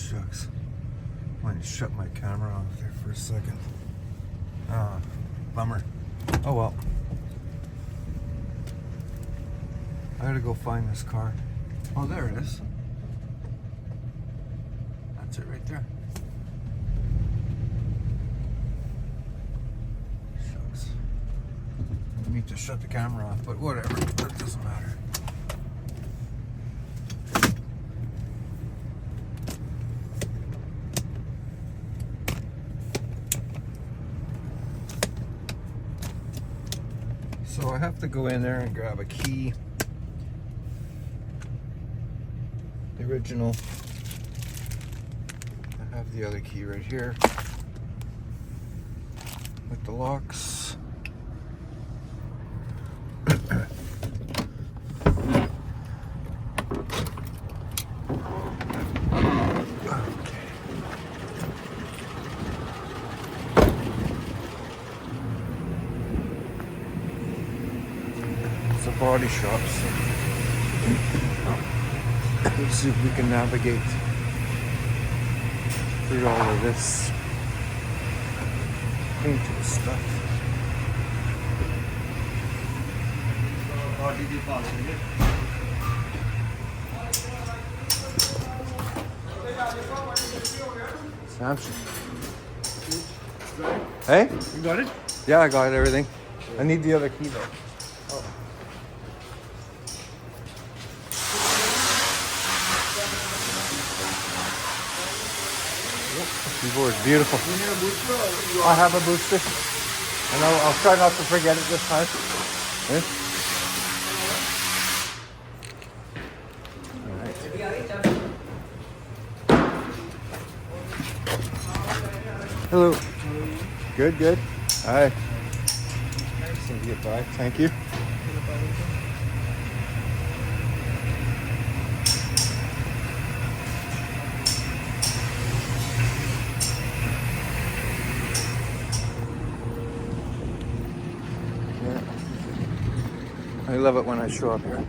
shucks. I might shut my camera off there for a second. Ah, bummer. Oh well. I gotta go find this car. Oh, there it is. That's it right there. Shucks. I need to shut the camera off, but whatever. That doesn't matter. So I have to go in there and grab a key. The original. I have the other key right here with the locks. It's a body shop, so let's see if we can navigate through all of this painted stuff. Samson. Hey? You got it? Yeah, I got everything. I need the other key though. Oh. Keyboard, beautiful. I have a booster, and I'll try not to forget it this time. Hello. Good, good. Hi. Nice to get by. Thank you. I love it when I show up here.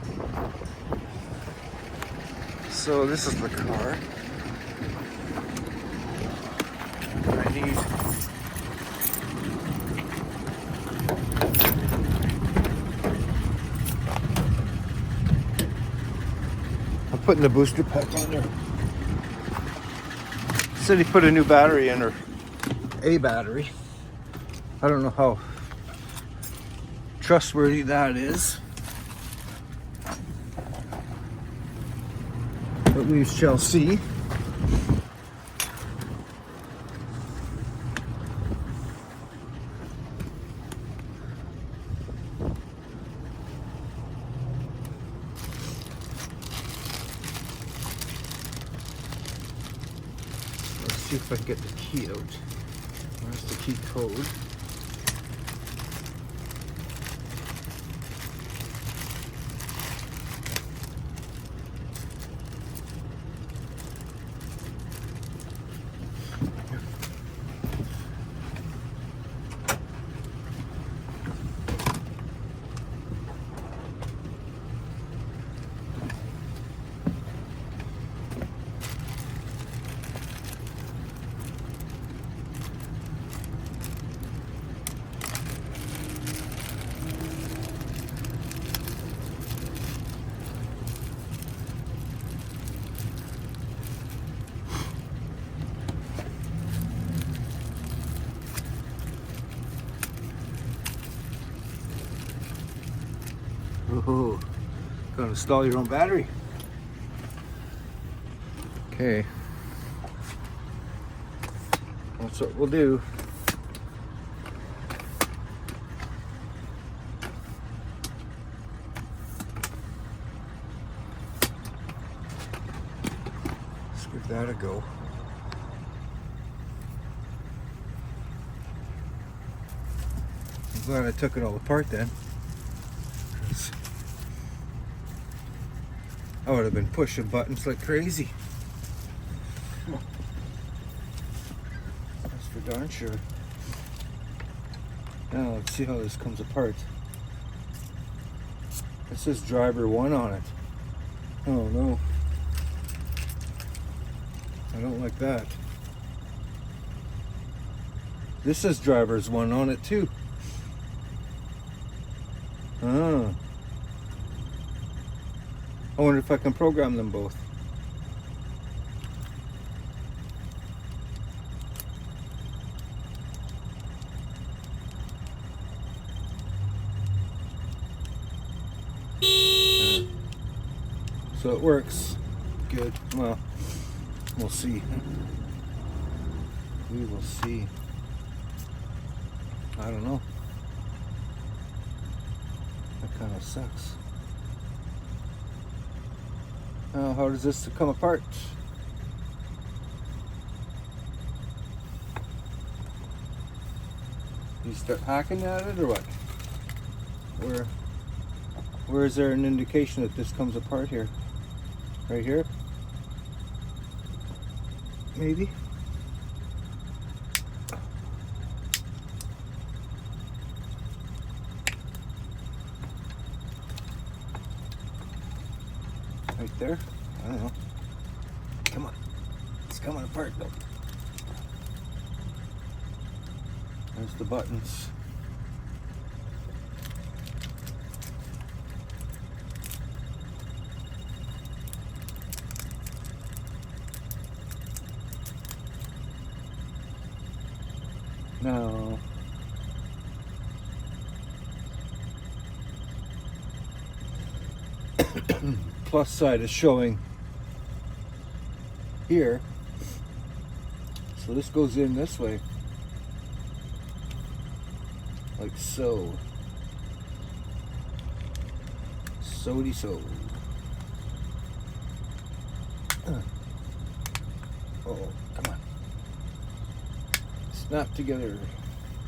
So this is the car. I need I'm putting the booster pack on there. Said he put a new battery in, or a battery. I don't know how trustworthy that is, but we shall see. Let's see if I can get the key out. Where's the key code? Oh, gotta install your own battery. Okay, that's what we'll do. Let's give that a go. I'm glad I took it all apart then. I would have been pushing buttons like crazy. That's for darn sure. Now let's see how this comes apart. It says driver 1 on it. Oh no. I don't like like that. This says driver's one on it too. Ah. I wonder if I can program them both. So it works. Good. Well, we'll see. We will see. I don't know. That kind of sucks. How does this come apart? You start hacking at it or what? Where is there an indication that this comes apart here? Right here? Maybe? Right there? I don't know. Come on. It's coming apart though. There's the buttons. Now, plus side is showing here. So this goes in this way. Like so. So-de so. Oh, come on. Snap together.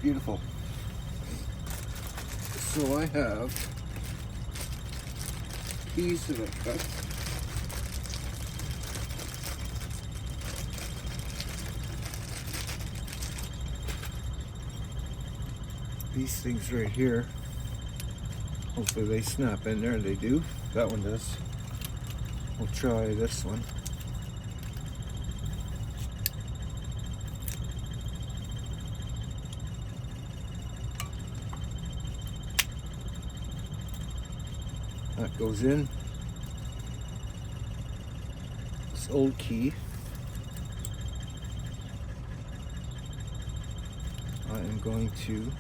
Beautiful. So I have keys that I cut. These things right here. Hopefully they snap in there. They do. That one does. We'll try this one. That goes in. This old key. I am going to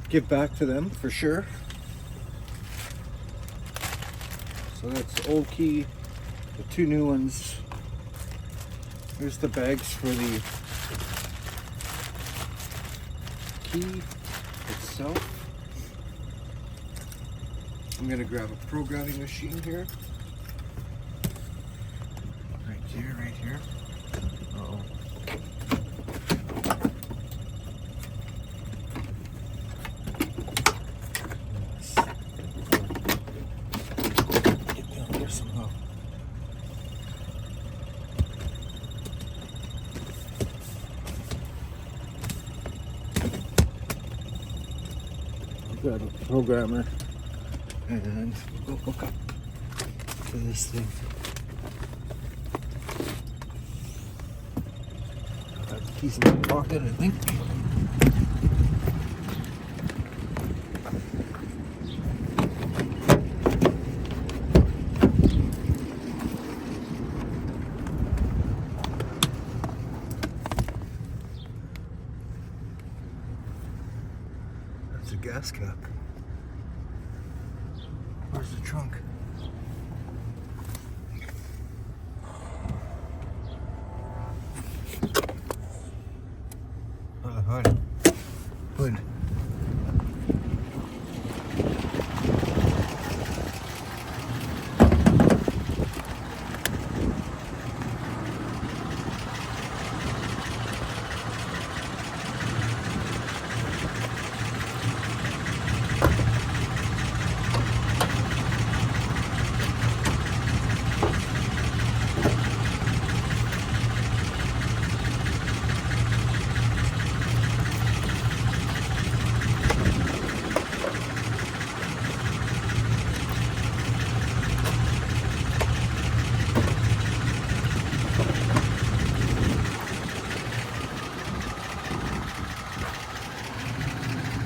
give back to them for sure. So that's the old key, the two new ones. Here's the bags for the key itself. I'm gonna grab a programming machine here. Right here. Uh-oh. Get down here somehow. Grab a programmer and we'll go hook up to this thing. I have the keys in my pocket, I think. That's a gas cap. Where's the trunk? Hood. Hood.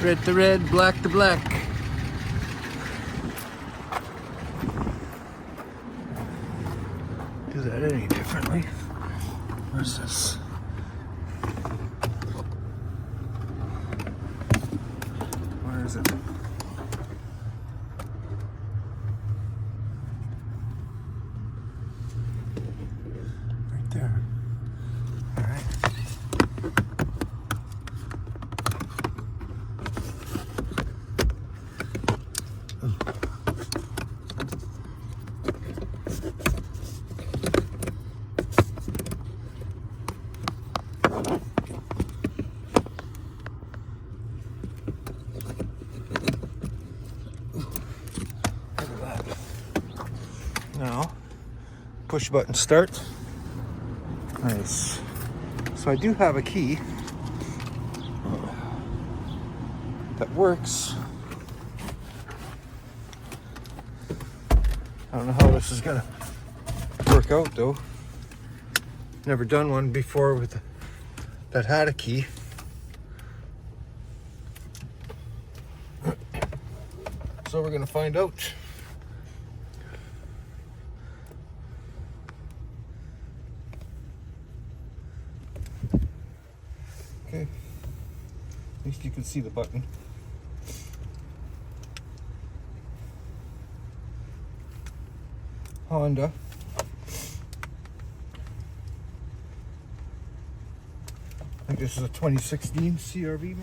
red to red, black to black. Do that any differently? Where's this? Where is it? Right there. All right. Now, push button start. Nice. So I do have a key that works. I don't know how this is gonna work out though. Never done one before with that had a key. So we're gonna find out. Okay, at least you can see the button. Honda. I think this is a 2016 CRV maybe?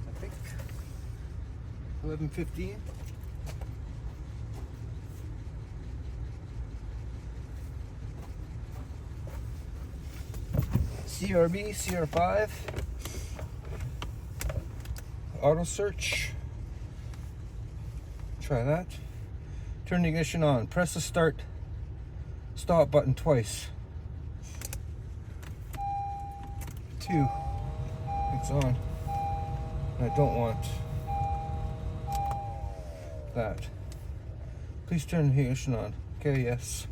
I think. 1115. CRV, CR5, auto search, try that. Turn the ignition on, press the stop button twice. 2, it's on, and I don't want that. Please turn the ignition on. Okay, yes.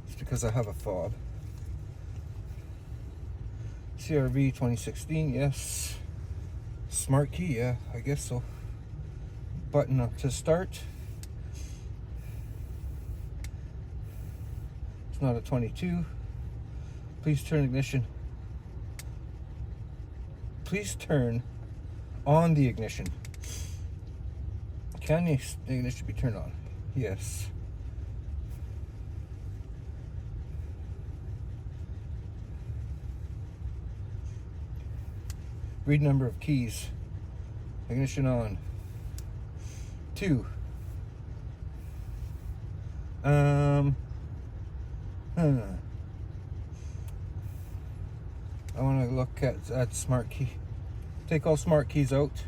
It's because I have a fob. CRV 2016, yes. Smart key, yeah, I guess so. Button up to start. It's not a 22. Please turn ignition. Please turn on the ignition. Can the ignition be turned on? Yes. Read number of keys. Ignition on. 2. I want to look at smart key. Take all smart keys out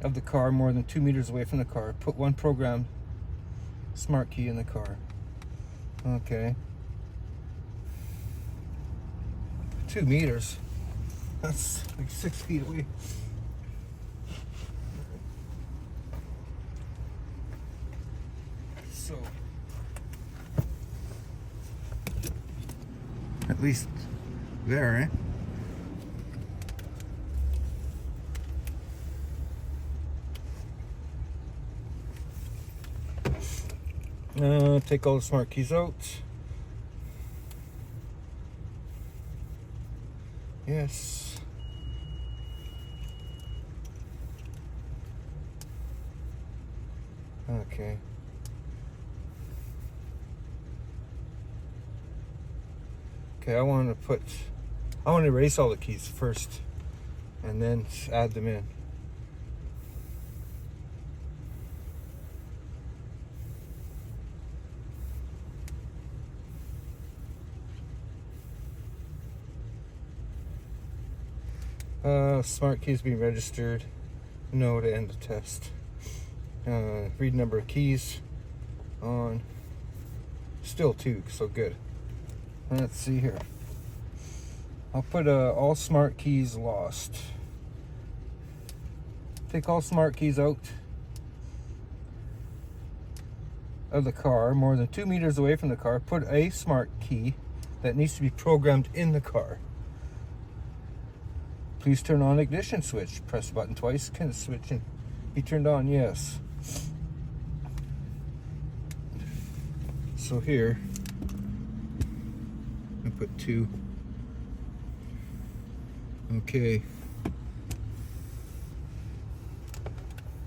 of the car more than 2 meters away from the car. Put one programmed smart key in the car. Okay. 2 meters. That's like 6 feet away. So, at least there, eh? Take all the smart keys out. Yes. Okay. Okay, I want to erase all the keys first and then add them in. Smart keys being registered. No to end the test. Read number of keys on. Still 2, so good. Let's see here. I'll put all smart keys lost. Take all smart keys out of the car more than 2 meters away from the car. Put a smart key that needs to be programmed in the car. Please turn on ignition switch. Press the button twice. Can the switch be turned on? Yes. So here, I put 2. Okay.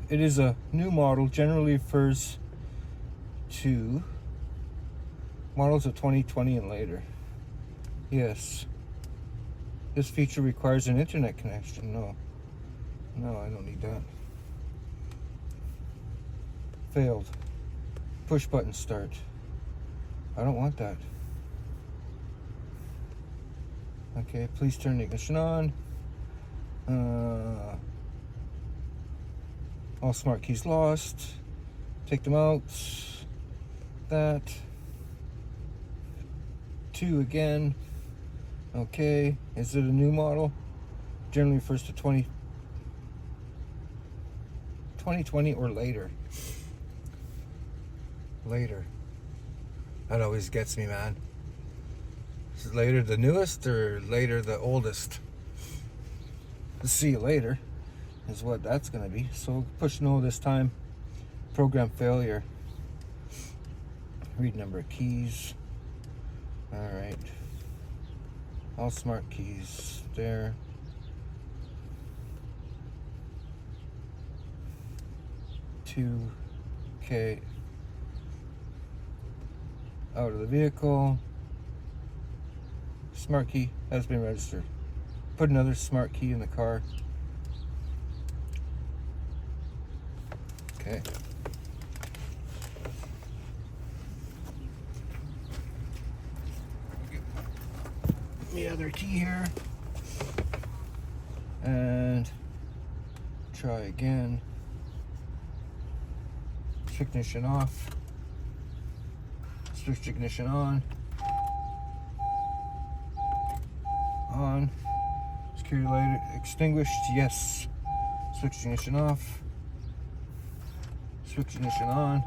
It is a new model, generally refers to models of 2020 and later. Yes. This feature requires an internet connection. No. No, I don't need that. Failed. Push button start. I don't want that. Okay, please turn the ignition on. All smart keys lost. Take them out. That. 2 again. Okay, is it a new model? Generally refers to 2020 or later. Later. That always gets me, man. Is later the newest or later the oldest? See you later is what that's gonna be. So push no this time. Program failure. Read number of keys. Alright. All smart keys there. Okay. Out of the vehicle. Smart key has been registered. Put another smart key in the car. Okay. The other key here. And try again. Ignition off. Switch ignition on. On. Security light extinguished. Yes. Switch ignition off. Switch ignition on.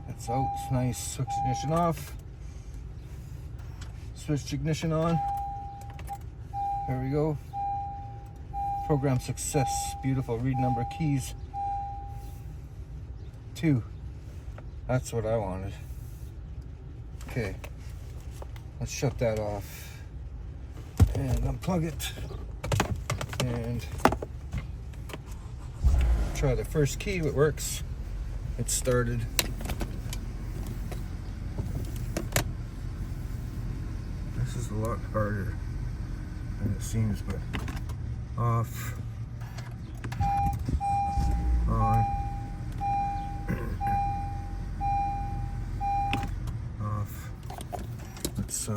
That's out. Nice. Switch ignition off. Switch ignition on. There we go. Program success. Beautiful. Read number of keys. 2. That's what I wanted. Okay. Let's shut that off. And unplug it. And try the first key. It works. It started. This is a lot harder than it seems, but off. On. Off. Let's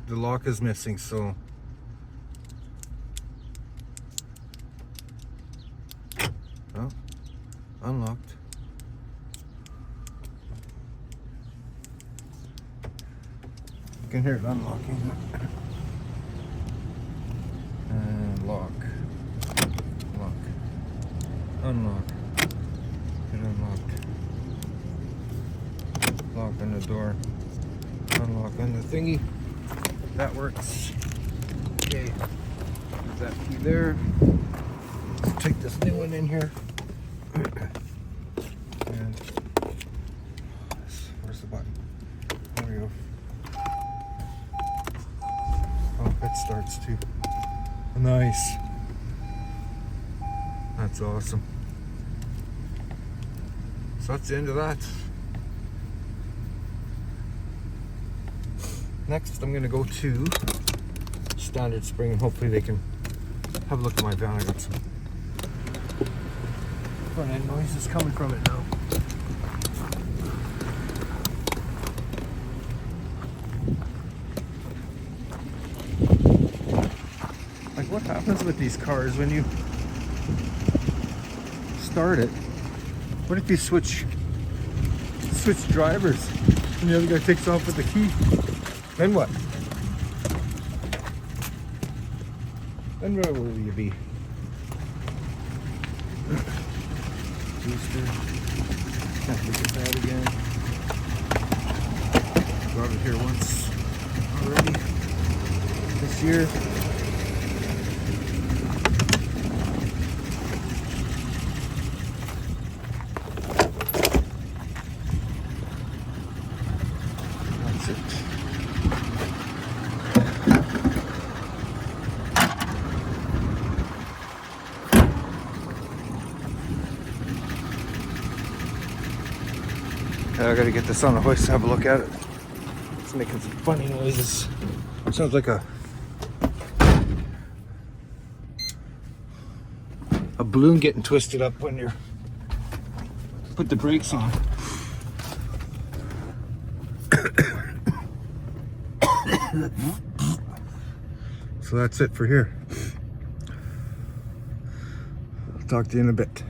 the lock is missing, so oh, unlocked. You can hear it unlocking. And lock. Lock. Unlock. It unlocked. Lock on the door. Unlock on the thingy. That works. Okay. Put that key there. Let's take this new one in here. And where's the button? There we go. Oh, it starts too. Nice. That's awesome. So that's the end of that. Next, I'm going to go to Standard Spring and hopefully they can have a look at my van. I got some front end noises coming from it now. Like, what happens with these cars when you start it? What if you switch drivers and the other guy takes off with the key? Then what? Then where will you be? Booster. Can't look at that again. Got it here once already. this year. That's it. I gotta get this on the hoist to have a look at it. It's making some funny noises. Sounds like a balloon getting twisted up when you put the brakes on. So that's it for here. I'll talk to you in a bit.